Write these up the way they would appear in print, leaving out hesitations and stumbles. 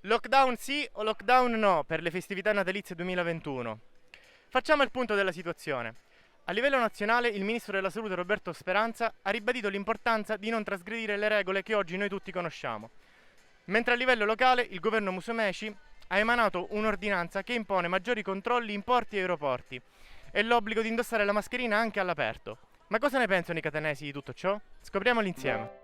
Lockdown sì o lockdown no per le festività natalizie 2021? Facciamo il punto della situazione. A livello nazionale il ministro della Salute Roberto Speranza ha ribadito l'importanza di non trasgredire le regole che oggi noi tutti conosciamo. Mentre a livello locale il governo Musumeci ha emanato un'ordinanza che impone maggiori controlli in porti e aeroporti e l'obbligo di indossare la mascherina anche all'aperto. Ma cosa ne pensano i catanesi di tutto ciò? Scopriamolo insieme.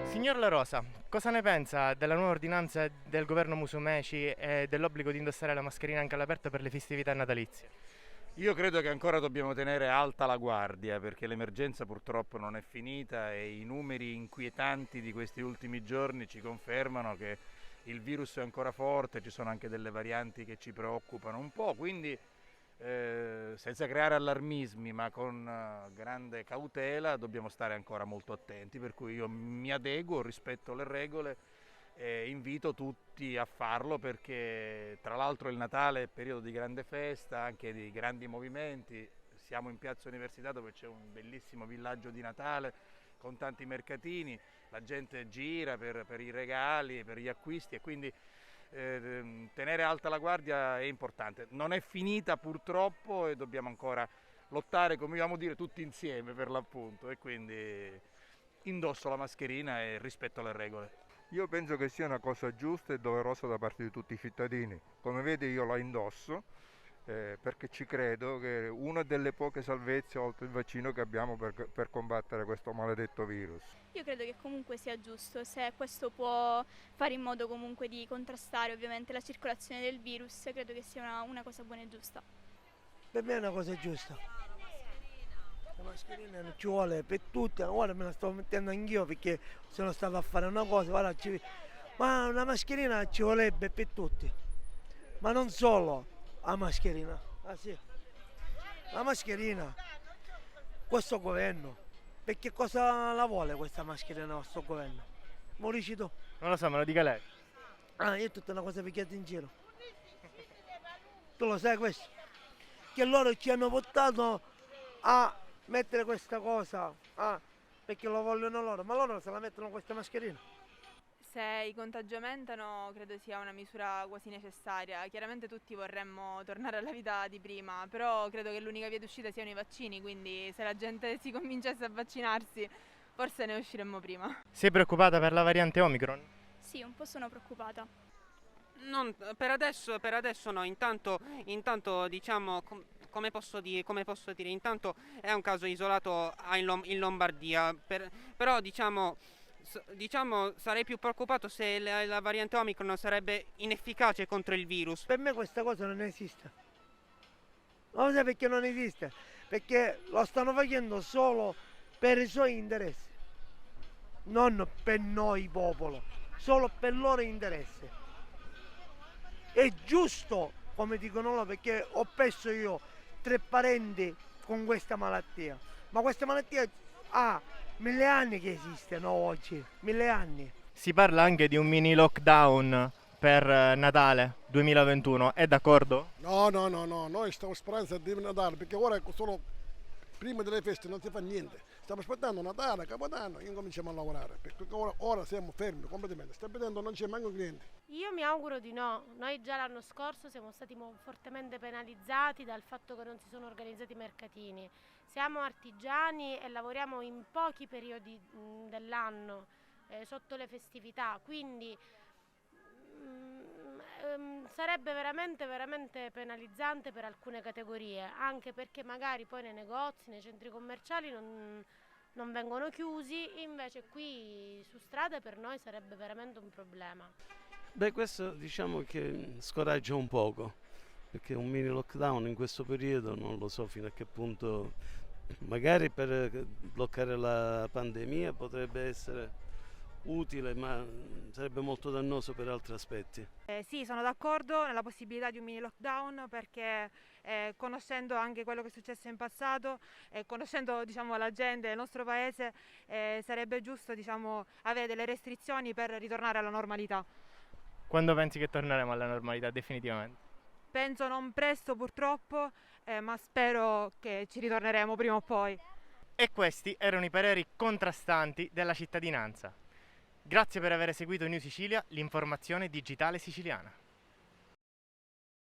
Signor La Rosa, cosa ne pensa della nuova ordinanza del governo Musumeci e dell'obbligo di indossare la mascherina anche all'aperto per le festività natalizie? Io credo che ancora dobbiamo tenere alta la guardia perché l'emergenza purtroppo non è finita e i numeri inquietanti di questi ultimi giorni ci confermano che il virus è ancora forte, ci sono anche delle varianti che ci preoccupano un po', quindi senza creare allarmismi ma con grande cautela dobbiamo stare ancora molto attenti, per cui io mi adeguo, rispetto le regole e invito tutti a farlo perché tra l'altro il Natale è periodo di grande festa, anche di grandi movimenti. Siamo in Piazza Università dove c'è un bellissimo villaggio di Natale con tanti mercatini, la gente gira per i regali, per gli acquisti e quindi tenere alta la guardia è importante. Non è finita purtroppo e dobbiamo ancora lottare, come vogliamo dire, tutti insieme per l'appunto e quindi indosso la mascherina e rispetto le regole. Io penso che sia una cosa giusta e doverosa da parte di tutti i cittadini. Come vedi io la indosso perché ci credo che è una delle poche salvezze oltre il vaccino che abbiamo per combattere questo maledetto virus. Io credo che comunque sia giusto, se questo può fare in modo comunque di contrastare ovviamente la circolazione del virus, credo che sia una cosa buona e giusta. Per me è una cosa giusta. La mascherina non ci vuole per tutti, ora me la sto mettendo anch'io perché sono stato a fare una cosa, ma una mascherina ci vorrebbe per tutti, ma non solo la mascherina. Ah sì, la mascherina, questo governo, perché cosa la vuole questa mascherina questo governo? Mo dici tu? Non lo so, me lo dica lei. Ah, io è tutta una cosa picchiata in giro. Tu lo sai questo? Che loro ci hanno portato a mettere questa cosa, perché lo vogliono loro, ma loro se la mettono questa mascherina. Se i contagi aumentano credo sia una misura quasi necessaria. Chiaramente tutti vorremmo tornare alla vita di prima, però credo che l'unica via d'uscita siano i vaccini, quindi se la gente si convincesse a vaccinarsi forse ne usciremmo prima. Sei preoccupata per la variante Omicron? Sì, un po' sono preoccupata. Per adesso no, intanto diciamo, come posso dire, intanto è un caso isolato in Lombardia, però diciamo sarei più preoccupato se la variante Omicron sarebbe inefficace contro il virus. Per me questa cosa non esiste. Non so perché non esiste, perché lo stanno facendo solo per i suoi interessi, non per noi popolo, solo per i loro interessi. È giusto, come dicono loro, perché ho perso io 3 parenti con questa malattia, ma questa malattia ha 1000 anni che esiste, no oggi, 1000 anni. Si parla anche di un mini lockdown per Natale 2021, è d'accordo? No, noi stiamo sperando di Natale perché ora solo prima delle feste non si fa niente. Stiamo aspettando Natale, Capodanno e incominciamo a lavorare perché ora siamo fermi completamente. Stai vedendo non c'è manco niente. Io mi auguro di no. Noi già l'anno scorso siamo stati fortemente penalizzati dal fatto che non si sono organizzati i mercatini. Siamo artigiani e lavoriamo in pochi periodi dell'anno sotto le festività, quindi sarebbe veramente penalizzante per alcune categorie, anche perché magari poi nei negozi, nei centri commerciali non vengono chiusi, invece qui su strada per noi sarebbe veramente un problema. Beh, questo diciamo che scoraggia un poco, perché un mini lockdown in questo periodo non lo so fino a che punto, magari per bloccare la pandemia potrebbe essere utile, ma sarebbe molto dannoso per altri aspetti. Sì, sono d'accordo nella possibilità di un mini lockdown perché conoscendo anche quello che è successo in passato e conoscendo diciamo, la gente del nostro paese sarebbe giusto diciamo, avere delle restrizioni per ritornare alla normalità. Quando pensi che torneremo alla normalità definitivamente? Penso non presto purtroppo, ma spero che ci ritorneremo prima o poi. E questi erano i pareri contrastanti della cittadinanza. Grazie per aver seguito New Sicilia, l'informazione digitale siciliana.